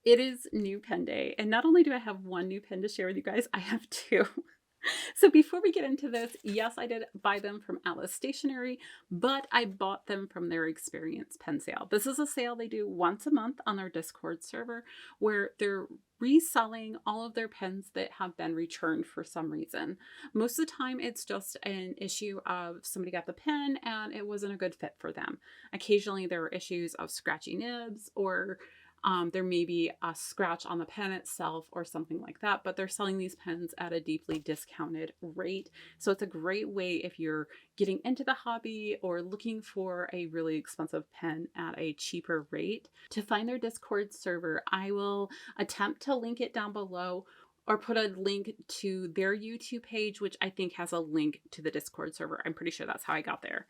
It is new pen day, and not only do I have one new pen to share with you guys, I have two. So before we get into this, yes, I did buy them from Alice Stationery, but I bought them from their Experience pen sale. This is a sale they do once a month on their Discord server where they're reselling all of their pens that have been returned for some reason. Most of the time, it's just an issue of somebody got the pen and it wasn't a good fit for them. Occasionally, there are issues of scratchy nibs or there may be a scratch on the pen itself or something like that, but they're selling these pens at a deeply discounted rate. So it's a great way if you're getting into the hobby or looking for a really expensive pen at a cheaper rate. To find their Discord server, I will attempt to link it down below or put a link to their YouTube page, which I think has a link to the Discord server. I'm pretty sure that's how I got there.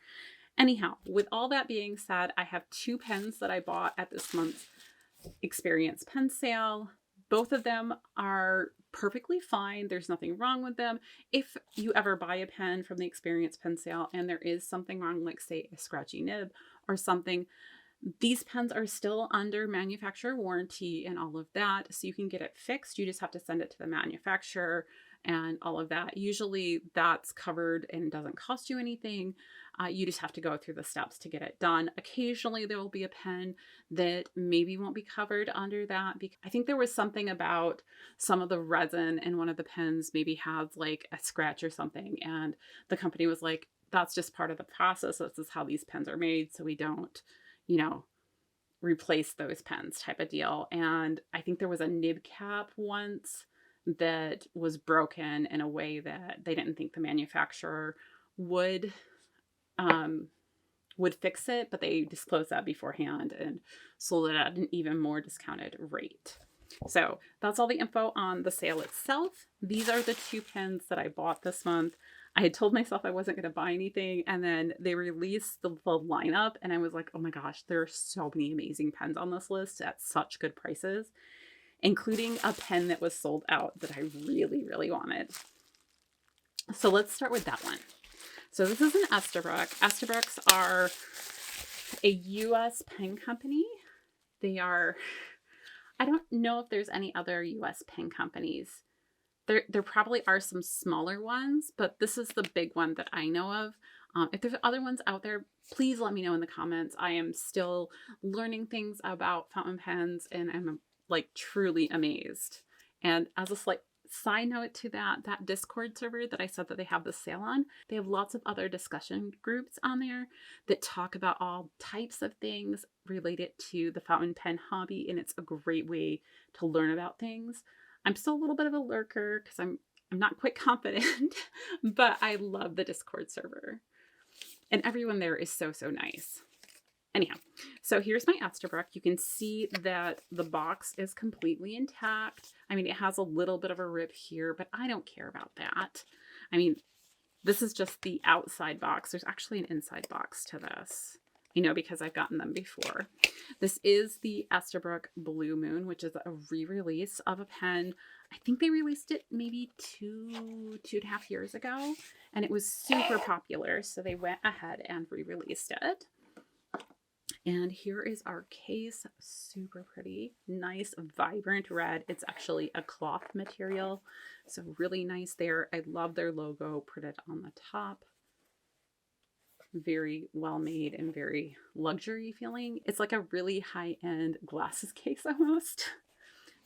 Anyhow, with all that being said, I have two pens that I bought at this month's Experience pen sale. Both of them are perfectly fine. There's nothing wrong with them. If you ever buy a pen from the Experience pen sale and there is something wrong, like say a scratchy nib or something, these pens are still under manufacturer warranty and all of that. So you can get it fixed. You just have to send it to the manufacturer and all of that. Usually that's covered and doesn't cost you anything. You just have to go through the steps to get it done. Occasionally there will be a pen that maybe won't be covered under that. I think there was something about some of the resin in one of the pens maybe has like a scratch or something. And the company was like, that's just part of the process. This is how these pens are made. So we don't, replace those pens type of deal. And I think there was a nib cap once that was broken in a way that they didn't think the manufacturer would fix it, but they disclosed that beforehand and sold it at an even more discounted rate. So that's all the info on the sale itself. These are the two pens that I bought this month. I had told myself I wasn't going to buy anything, and then they released the lineup, and I was like, oh my gosh, there are so many amazing pens on this list at such good prices, including a pen that was sold out that I really, really wanted. So let's start with that one. So this is an Esterbrook. Esterbrook's are a US pen company. They are, I don't know if there's any other US pen companies. There probably are some smaller ones, but this is the big one that I know of. If there's other ones out there, please let me know in the comments. I am still learning things about fountain pens and I'm like truly amazed. And as a slight side note to that Discord server that I said that they have the sale on, they have lots of other discussion groups on there that talk about all types of things related to the fountain pen hobby, and it's a great way to learn about things. I'm still a little bit of a lurker because I'm not quite confident, but I love the Discord server. And everyone there is so, so nice. Anyhow, so here's my Esterbrook. You can see that the box is completely intact. I mean, it has a little bit of a rip here, but I don't care about that. I mean, this is just the outside box. There's actually an inside box to this, because I've gotten them before. This is the Esterbrook Blue Moon, which is a re-release of a pen. I think they released it maybe two and a half years ago, and it was super popular. So they went ahead and re-released it. And here is our case. Super pretty, nice, vibrant red. It's actually a cloth material, so really nice there. I love their logo printed on the top. Very well made and very luxury feeling. It's like a really high-end glasses case almost.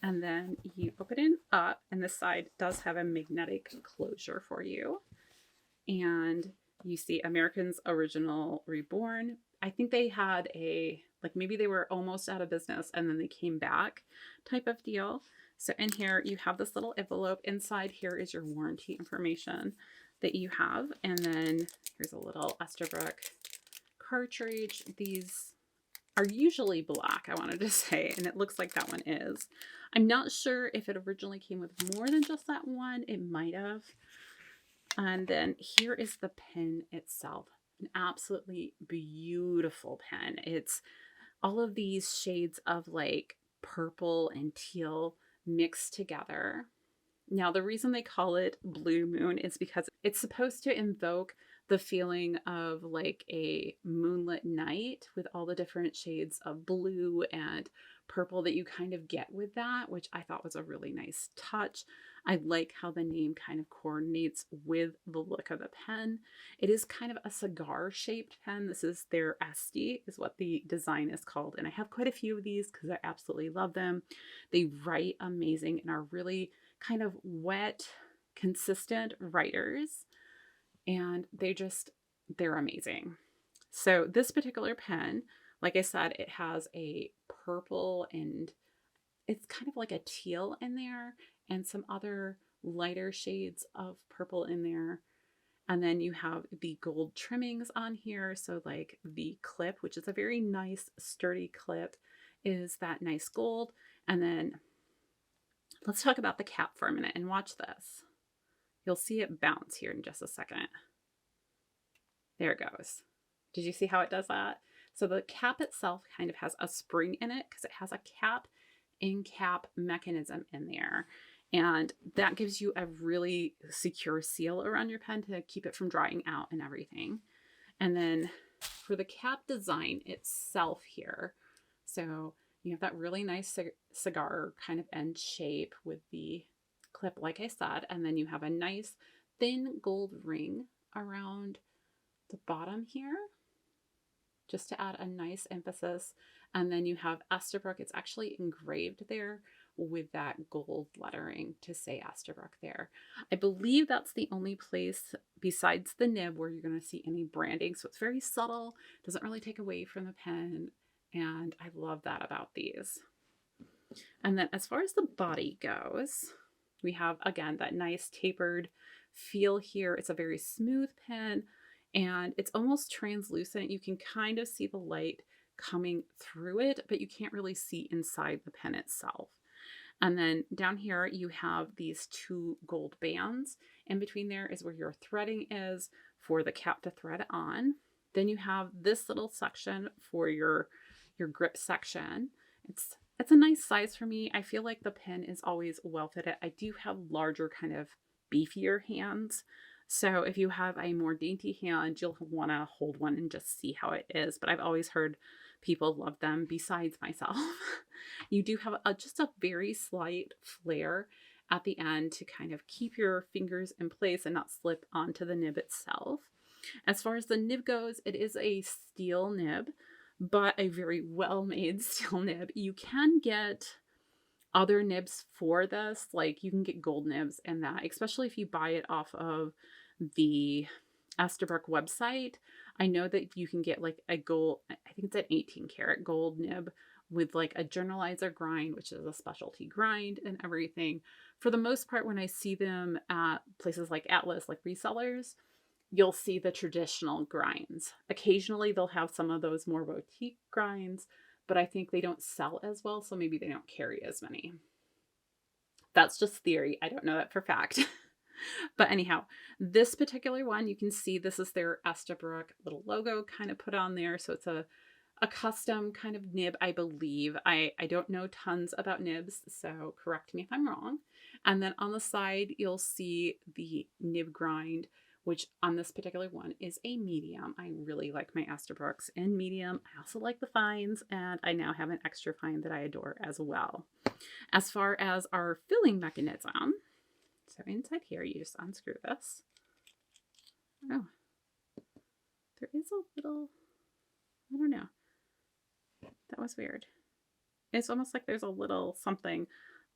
And then you open it up, and this side does have a magnetic closure for you. And you see American's Original Reborn. I think they had maybe they were almost out of business and then they came back type of deal. So in here you have this little envelope. Inside here is your warranty information that you have. And then here's a little Esterbrook cartridge. These are usually black, I wanted to say, and it looks like that one is. I'm not sure if it originally came with more than just that one. It might have. And then here is the pen itself. An absolutely beautiful pen. It's all of these shades of like purple and teal mixed together. Now, the reason they call it Blue Moon is because it's supposed to invoke the feeling of like a moonlit night with all the different shades of blue and purple that you kind of get with that, which I thought was a really nice touch. I like how the name kind of coordinates with the look of the pen. It is kind of a cigar shaped pen. This is their Estie is what the design is called. And I have quite a few of these because I absolutely love them. They write amazing and are really kind of wet, consistent writers. And they're amazing. So this particular pen, like I said, it has a purple and it's kind of like a teal in there and some other lighter shades of purple in there. And then you have the gold trimmings on here. So like the clip, which is a very nice sturdy clip, is that nice gold. And then let's talk about the cap for a minute and watch this. You'll see it bounce here in just a second. There it goes. Did you see how it does that? So the cap itself kind of has a spring in it because it has a cap in cap mechanism in there. And that gives you a really secure seal around your pen to keep it from drying out and everything. And then for the cap design itself here, so you have that really nice cigar kind of end shape with the clip, like I said, and then you have a nice thin gold ring around the bottom here, just to add a nice emphasis. And then you have Esterbrook. It's actually engraved there with that gold lettering to say Esterbrook there. I believe that's the only place besides the nib where you're going to see any branding. So it's very subtle, doesn't really take away from the pen. And I love that about these. And then as far as the body goes, we have, again, that nice tapered feel here. It's a very smooth pen and it's almost translucent. You can kind of see the light coming through it, but you can't really see inside the pen itself. And then down here you have these two gold bands. In between there is where your threading is for the cap to thread on. Then you have this little section for your grip section. It's a nice size for me. I feel like the pen is always well fitted. I do have larger, kind of beefier hands. So if you have a more dainty hand, you'll want to hold one and just see how it is. But I've always heard people love them besides myself. You do have just a very slight flare at the end to kind of keep your fingers in place and not slip onto the nib itself. As far as the nib goes, it is a steel nib, but a very well-made steel nib. You can get other nibs for this, like you can get gold nibs and that, especially if you buy it off of the Esterbrook website. I know that you can get like a gold, I think it's an 18 karat gold nib with like a journalizer grind, which is a specialty grind and everything. For the most part, when I see them at places like Atlas, like resellers, you'll see the traditional grinds. Occasionally they'll have some of those more boutique grinds, but I think they don't sell as well, so maybe they don't carry as many. That's just theory. I don't know that for fact. But anyhow, this particular one, you can see this is their Esterbrook little logo kind of put on there. So it's a custom kind of nib, I believe. I don't know tons about nibs, so correct me if I'm wrong. And then on the side, you'll see the nib grind, which on this particular one is a medium. I really like my Esterbrook's in medium. I also like the fines, and I now have an extra fine that I adore as well. As far as our filling mechanism, so inside here, you just unscrew this. Oh, there is a little, I don't know. That was weird. It's almost like there's a little something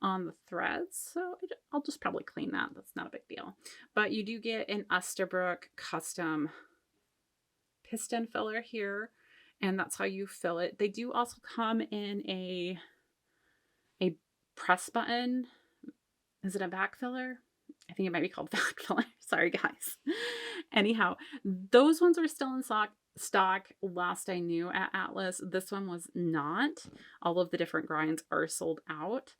on the threads, so I'll just probably clean that. That's not a big deal. But you do get an Esterbrook custom piston filler here, and that's how you fill it. They do also come in a press button. Is it a back filler? I think it might be called back filler. Sorry, guys. Anyhow, those ones are still in stock last I knew at Atlas. This one was not. All of the different grinds are sold out,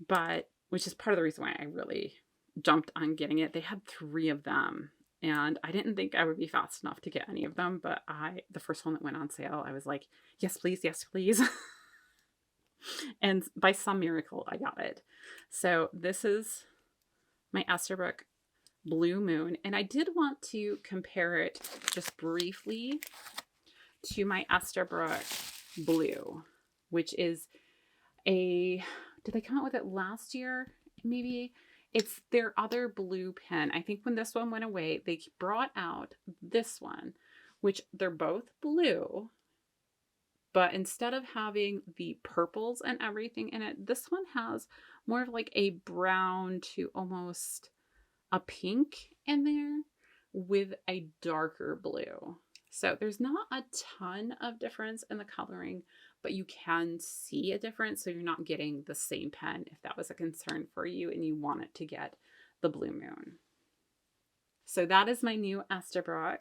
but which is part of the reason why I really jumped on getting it. They had 3 of them, and I didn't think I would be fast enough to get any of them, but the first one that went on sale, I was like, yes, please, yes, please. And by some miracle, I got it. So this is my Esterbrook Blue Moon, and I did want to compare it just briefly to my Esterbrook Blue, which is did they come out with it last year? Maybe. It's their other blue pen. I think when this one went away, they brought out this one, which they're both blue. But instead of having the purples and everything in it, this one has more of like a brown to almost a pink in there with a darker blue. So there's not a ton of difference in the coloring, but you can see a difference. So you're not getting the same pen if that was a concern for you and you wanted to get the Blue Moon. So that is my new Esterbrook.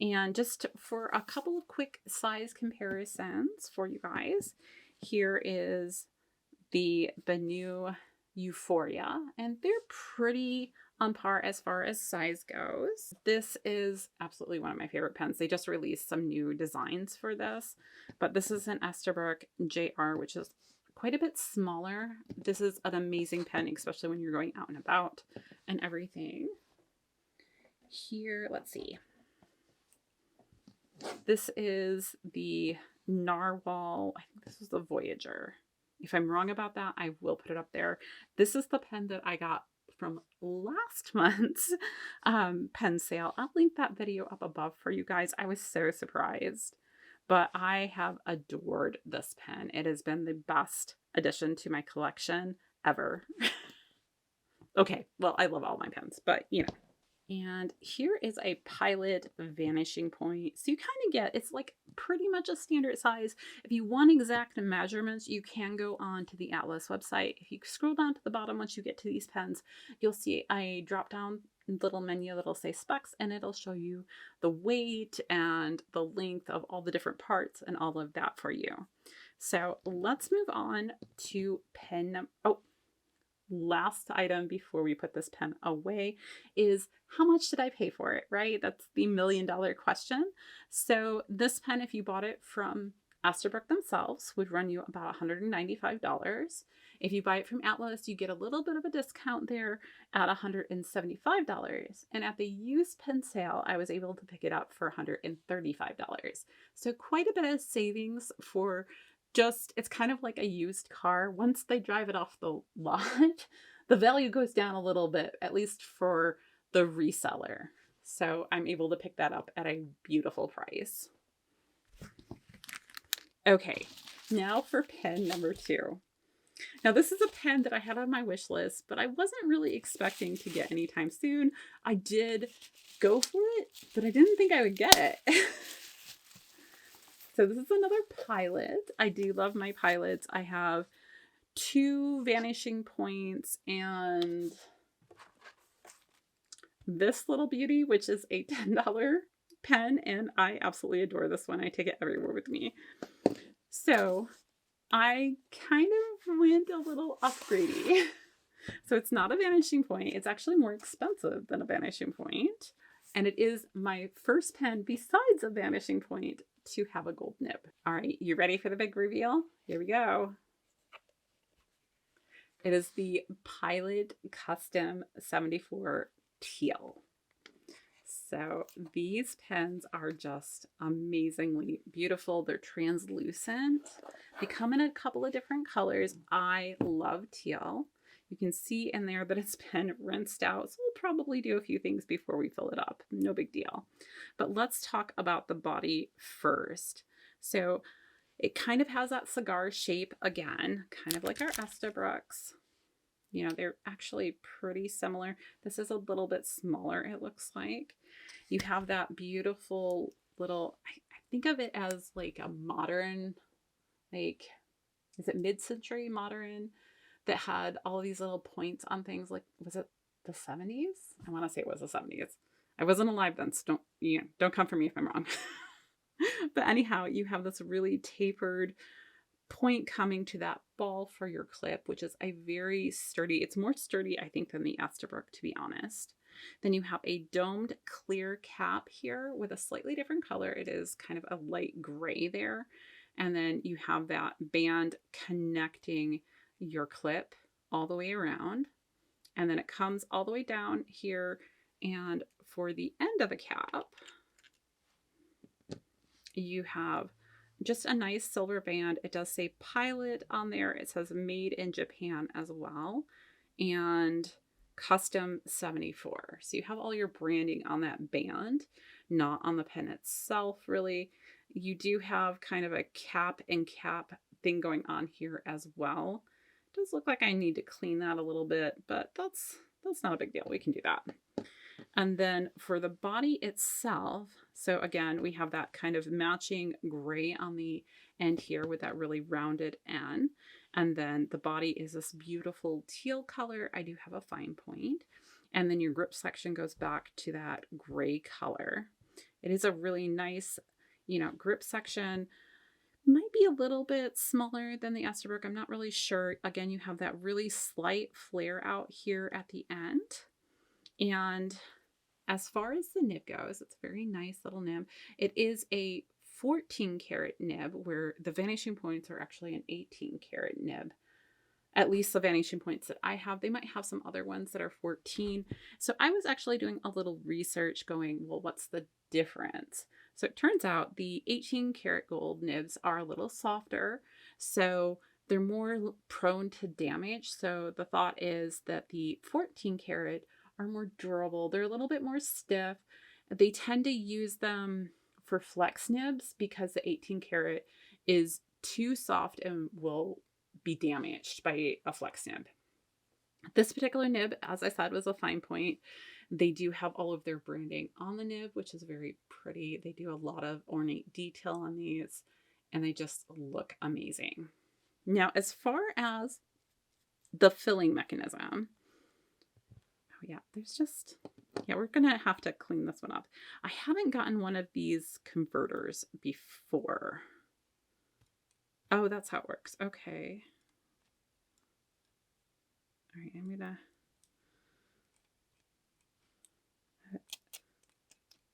And just for a couple of quick size comparisons for you guys, here is the new Euphoria, and they're pretty on par as far as size goes. This is absolutely one of my favorite pens. They just released some new designs for this, but this is an Esterbrook JR, which is quite a bit smaller. This is an amazing pen, especially when you're going out and about and everything. Here, let's see. This is the Narwhal. I think this is the Voyager. If I'm wrong about that, I will put it up there. This is the pen that I got from last month's pen sale. I'll link that video up above for you guys. I was so surprised, but I have adored this pen. It has been the best addition to my collection ever. Okay, well, I love all my pens, but you know. And here is a Pilot Vanishing Point. So you kind of get, it's like pretty much a standard size. If you want exact measurements, you can go on to the Atlas website. If you scroll down to the bottom, once you get to these pens, you'll see a drop down little menu that'll say specs, and it'll show you the weight and the length of all the different parts and all of that for you. So let's move on to pen. Last item before we put this pen away is how much did I pay for it, right? That's the $1 million question. So this pen, if you bought it from Esterbrook themselves, would run you about $195. If you buy it from Atlas, you get a little bit of a discount there at $175. And at the used pen sale, I was able to pick it up for $135. So quite a bit of savings for just, it's kind of like a used car. Once they drive it off the lot, the value goes down a little bit, at least for the reseller. So I'm able to pick that up at a beautiful price. Okay, now for pen number 2. Now this is a pen that I had on my wish list, but I wasn't really expecting to get anytime soon. I did go for it, but I didn't think I would get it. So this is another Pilot. I do love my Pilots. I have 2 Vanishing Points and this little beauty, which is a $10 pen, and I absolutely adore this one. I take it everywhere with me. So I kind of went a little upgradey. So it's not a Vanishing Point. It's actually more expensive than a Vanishing Point. And it is my first pen besides a Vanishing Point to have a gold nib. All right, you ready for the big reveal? Here we go. It is the Pilot Custom 74 Teal. So these pens are just amazingly beautiful. They're translucent. They come in a couple of different colors. I love teal. You can see in there that it's been rinsed out, so we'll probably do a few things before we fill it up. No big deal. But let's talk about the body first. So it kind of has that cigar shape again, kind of like our Esterbrook's. You know, they're actually pretty similar. This is a little bit smaller, it looks like. You have that beautiful little, I think of it as like a modern, like, is it mid-century modern? That had all of these little points on things. Like, was it the 70s? I want to say it was the 70s. I wasn't alive then, so don't come for me if I'm wrong. But anyhow, you have this really tapered point coming to that ball for your clip, which is a very sturdy, it's more sturdy, I think, than the Esterbrook, to be honest. Then you have a domed clear cap here with a slightly different color. It is kind of a light gray there. And then you have that band connecting your clip all the way around, and then it comes all the way down here, and for the end of the cap you have just a nice silver band. It does say Pilot on there. It says made in Japan as well. And custom 74. So you have all your branding on that band, not on the pen itself, really. You do have kind of a cap and cap thing going on here as well. It does look like I need to clean that a little bit, but that's not a big deal. We can do that. And then for the body itself, so again, we have that kind of matching gray on the end here with that really rounded N. And then the body is this beautiful teal color. I do have a fine point. And then your grip section goes back to that gray color. It is a really nice, grip section. Might be a little bit smaller than the Esterbrook. I'm not really sure. Again, you have that really slight flare out here at the end. And as far as the nib goes, it's a very nice little nib. It is a 14 karat nib where the vanishing points are actually an 18 karat nib. At least the vanishing points that I have. They might have some other ones that are 14. So I was actually doing a little research going, well, what's the difference? So it turns out the 18 karat gold nibs are a little softer. So they're more prone to damage. So the thought is that the 14 karat are more durable. They're a little bit more stiff. They tend to use them for flex nibs because the 18 karat is too soft and will be damaged by a flex nib. This particular nib, as I said, was a fine point. They do have all of their branding on the nib, which is very pretty. They do a lot of ornate detail on these, and they just look amazing. Now, as far as the filling mechanism, we're gonna have to clean this one up. I haven't gotten one of these converters before. Oh, that's how it works. Okay. All right, I'm gonna...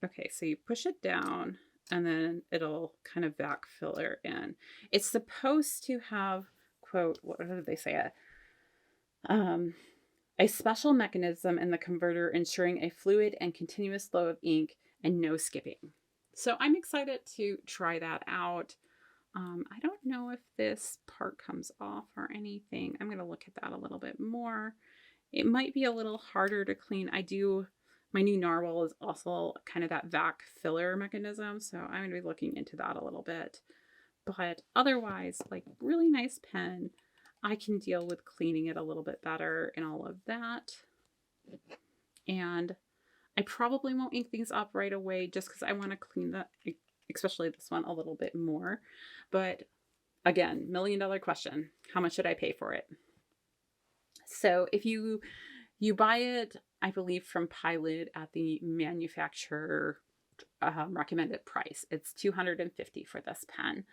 Okay, so you push it down and then it'll kind of back filler in. It's supposed to have, quote, what did they say? A special mechanism in the converter ensuring a fluid and continuous flow of ink and no skipping. So I'm excited to try that out. I don't know if this part comes off or anything. I'm going to look at that a little bit more. It might be a little harder to clean. My new narwhal is also kind of that vac filler mechanism, so I'm going to be looking into that a little bit. But otherwise, like, really nice pen. I can deal with cleaning it a little bit better and all of that. And I probably won't ink these up right away just because I want to clean that, especially this one, a little bit more. But again, $1 million question. How much should I pay for it? So if you buy it, I believe from Pilot at the manufacturer recommended price, it's $250 for this pen.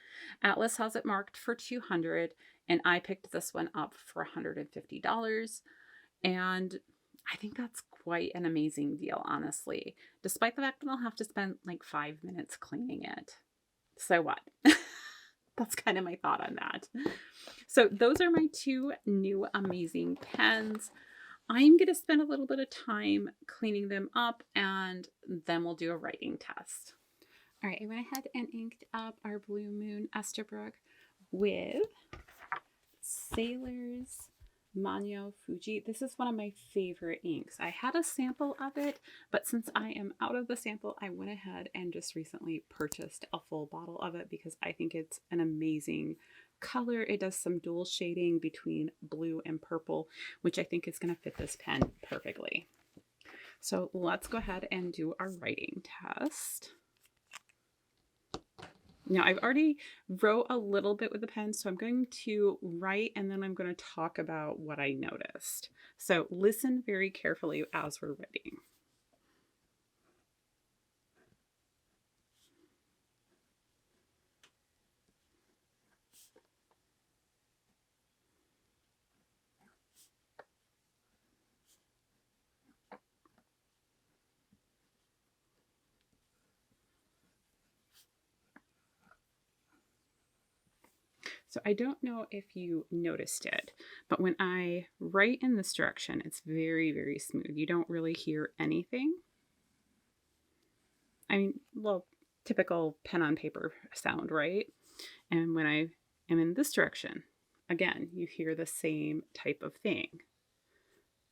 Atlas has it marked for $200, and I picked this one up for $150. And I think that's quite an amazing deal, honestly, despite the fact that I'll have to spend like 5 minutes cleaning it. So what? That's kind of my thought on that. So those are my two new amazing pens. I'm going to spend a little bit of time cleaning them up, and then we'll do a writing test. All right, I went ahead and inked up our Blue Moon Esterbrook with Sailor's Manyo Fuji. This is one of my favorite inks. I had a sample of it, but since I am out of the sample, I went ahead and just recently purchased a full bottle of it because I think it's an amazing color. It does some dual shading between blue and purple, which I think is going to fit this pen perfectly. So let's go ahead and do our writing test. Now I've already wrote a little bit with the pen, so I'm going to write and then I'm going to talk about what I noticed. So listen very carefully as we're writing. So I don't know if you noticed it, but when I write in this direction, it's very, very smooth. You don't really hear anything. I mean, well, typical pen on paper sound, right? And when I am in this direction, again, you hear the same type of thing.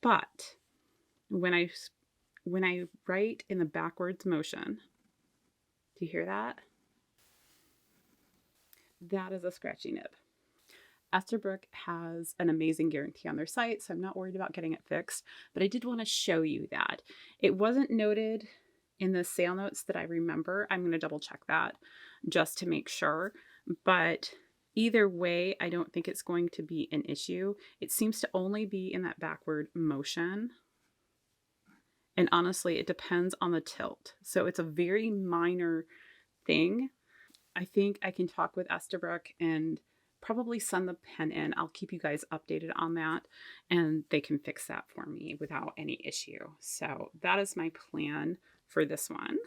But when I write in the backwards motion, do you hear that? That is a scratchy nib. Esterbrook has an amazing guarantee on their site, so I'm not worried about getting it fixed, but I did want to show you that. It wasn't noted in the sale notes that I remember. I'm going to double check that just to make sure, but either way, I don't think it's going to be an issue. It seems to only be in that backward motion. And honestly, it depends on the tilt. So it's a very minor thing. I think I can talk with Esterbrook and probably send the pen in. I'll keep you guys updated on that, and they can fix that for me without any issue. So that is my plan for this one.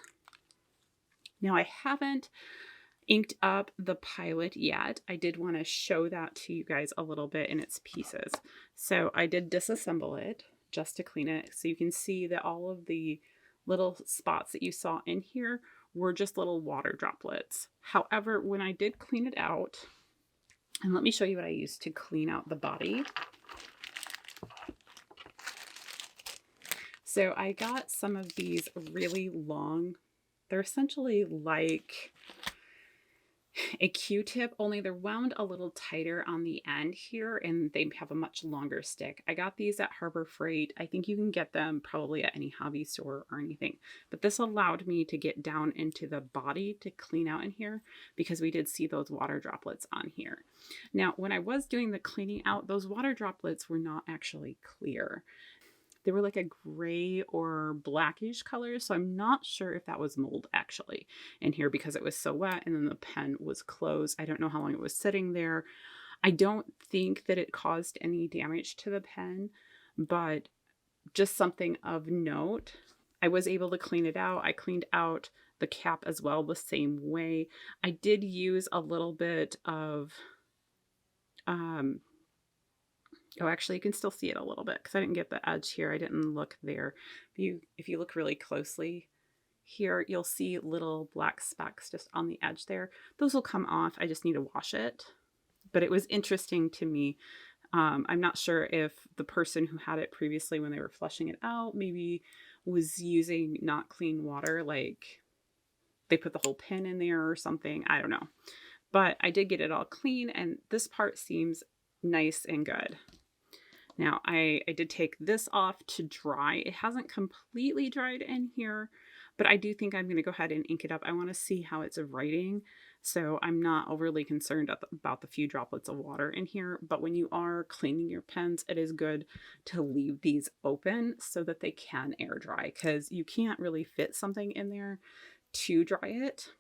Now, I haven't inked up the pilot yet. I did want to show that to you guys a little bit in its pieces. So I did disassemble it just to clean it, so you can see that all of the little spots that you saw in here were just little water droplets. However, when I did clean it out, and let me show you what I used to clean out the body. So I got some of these really long, they're essentially like a Q-tip, only they're wound a little tighter on the end here, and they have a much longer stick. I got these at Harbor Freight. I think you can get them probably at any hobby store or anything, but this allowed me to get down into the body to clean out in here because we did see those water droplets on here. Now, when I was doing the cleaning out, those water droplets were not actually clear. They were like a gray or blackish color, so I'm not sure if that was mold actually in here because it was so wet and then the pen was closed. I don't know how long it was sitting there. I don't think that it caused any damage to the pen, but just something of note. I was able to clean it out. I cleaned out the cap as well the same way. I did use a little bit of oh, actually, you can still see it a little bit because I didn't get the edge here. I didn't look there. If you look really closely here, you'll see little black specks just on the edge there. Those will come off. I just need to wash it. But it was interesting to me. I'm not sure if the person who had it previously when they were flushing it out maybe was using not clean water, like they put the whole pin in there or something. I don't know. But I did get it all clean, and this part seems nice and good. Now, I did take this off to dry. It hasn't completely dried in here, but I do think I'm going to go ahead and ink it up. I want to see how it's writing, so I'm not overly concerned about the few droplets of water in here. But when you are cleaning your pens, it is good to leave these open so that they can air dry, because you can't really fit something in there to dry it.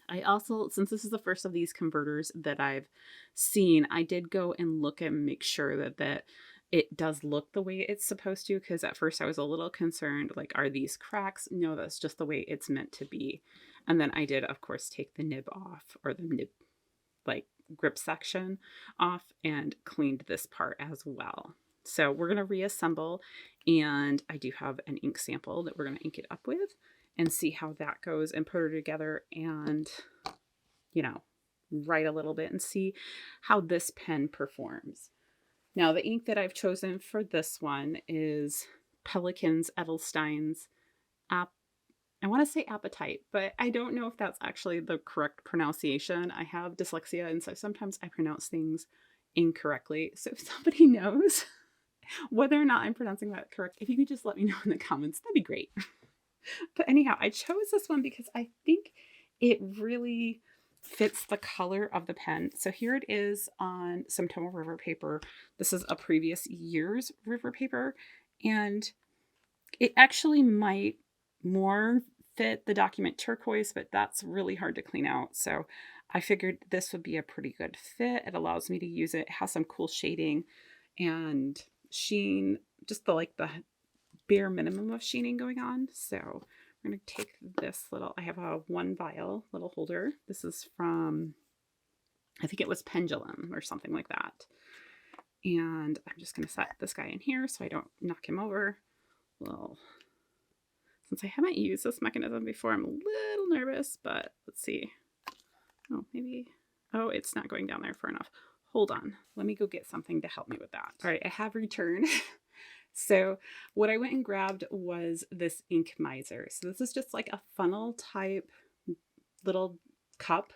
I also, since this is the first of these converters that I've seen, I did go and look and make sure that it does look the way it's supposed to, because at first I was a little concerned, like, are these cracks? No, that's just the way it's meant to be. And then I did, of course, take the nib off, or the nib, like, grip section off, and cleaned this part as well. So we're going to reassemble, and I do have an ink sample that we're going to ink it up with and see how that goes and put her together and, you know, write a little bit and see how this pen performs. Now, the ink that I've chosen for this one is Pelikan's Edelstein's I want to say Apatite, but I don't know if that's actually the correct pronunciation. I have dyslexia, and so sometimes I pronounce things incorrectly. So if somebody knows whether or not I'm pronouncing that correct, if you could just let me know in the comments, that'd be great. But anyhow, I chose this one because I think it really fits the color of the pen. So here it is on some Tomo River paper. This is a previous year's river paper, and it actually might more fit the document turquoise, but that's really hard to clean out. So I figured this would be a pretty good fit. It allows me to use it. It has some cool shading and sheen, just the bare minimum of sheening going on. So we're going to take this little, I have a 1 vial little holder. This is from, I think it was Pendulum or something like that. And I'm just going to set this guy in here so I don't knock him over. Well, since I haven't used this mechanism before, I'm a little nervous, but let's see. Oh, maybe. Oh, it's not going down there far enough. Hold on. Let me go get something to help me with that. All right, I have returned. So what I went and grabbed was this ink miser. So this is just like a funnel type little cup.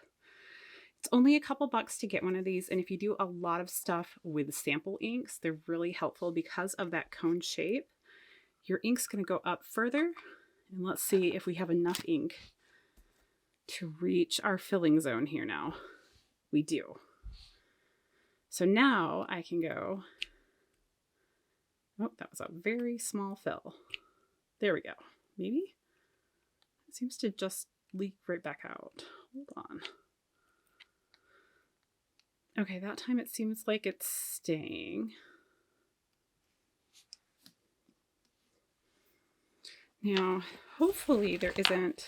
It's only a couple bucks to get one of these. And if you do a lot of stuff with sample inks, they're really helpful because of that cone shape. Your ink's going to go up further. And let's see if we have enough ink to reach our filling zone here now. We do. So now I can go, oh, that was a very small fill. There we go. Maybe? It seems to just leak right back out. Hold on. Okay, that time it seems like it's staying. Now, hopefully there isn't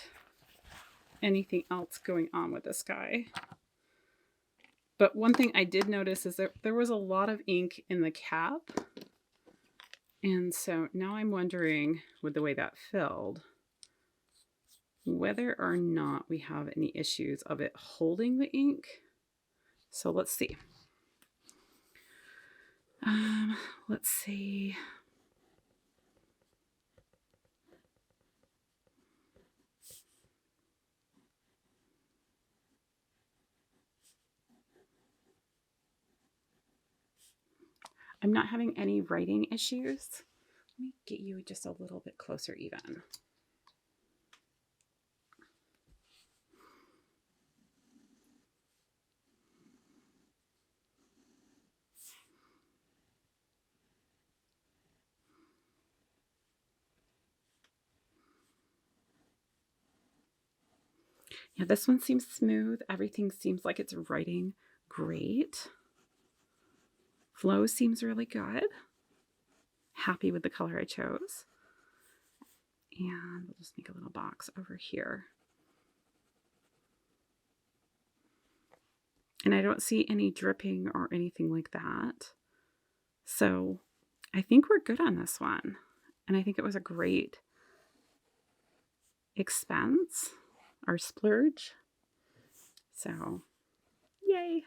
anything else going on with this guy. But one thing I did notice is that there was a lot of ink in the cap. And so now I'm wondering, with the way that filled, whether or not we have any issues of it holding the ink. So let's see. Let's see. I'm not having any writing issues. Let me get you just a little bit closer even. Yeah, this one seems smooth. Everything seems like it's writing great. Flow seems really good. Happy with the color I chose. And we'll just make a little box over here. And I don't see any dripping or anything like that. So I think we're good on this one. And I think it was a great expense or splurge. So, yay.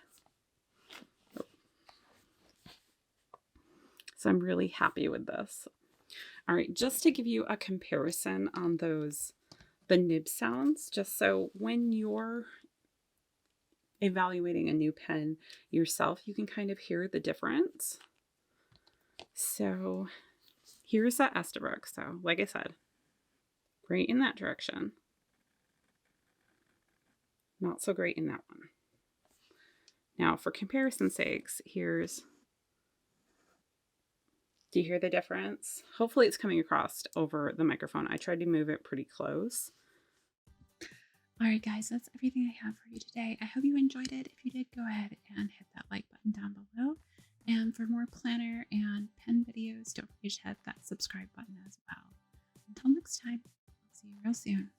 So I'm really happy with this. All right, just to give you a comparison on the nib sounds, just so when you're evaluating a new pen yourself, you can kind of hear the difference. So here's that Esterbrook. So like I said, great in that direction. Not so great in that one. Now for comparison's sakes, here's, do you hear the difference? Hopefully it's coming across over the microphone. I tried to move it pretty close. All right, guys, that's everything I have for you today. I hope you enjoyed it. If you did, go ahead and hit that like button down below. And for more planner and pen videos, don't forget to hit that subscribe button as well. Until next time, I'll see you real soon.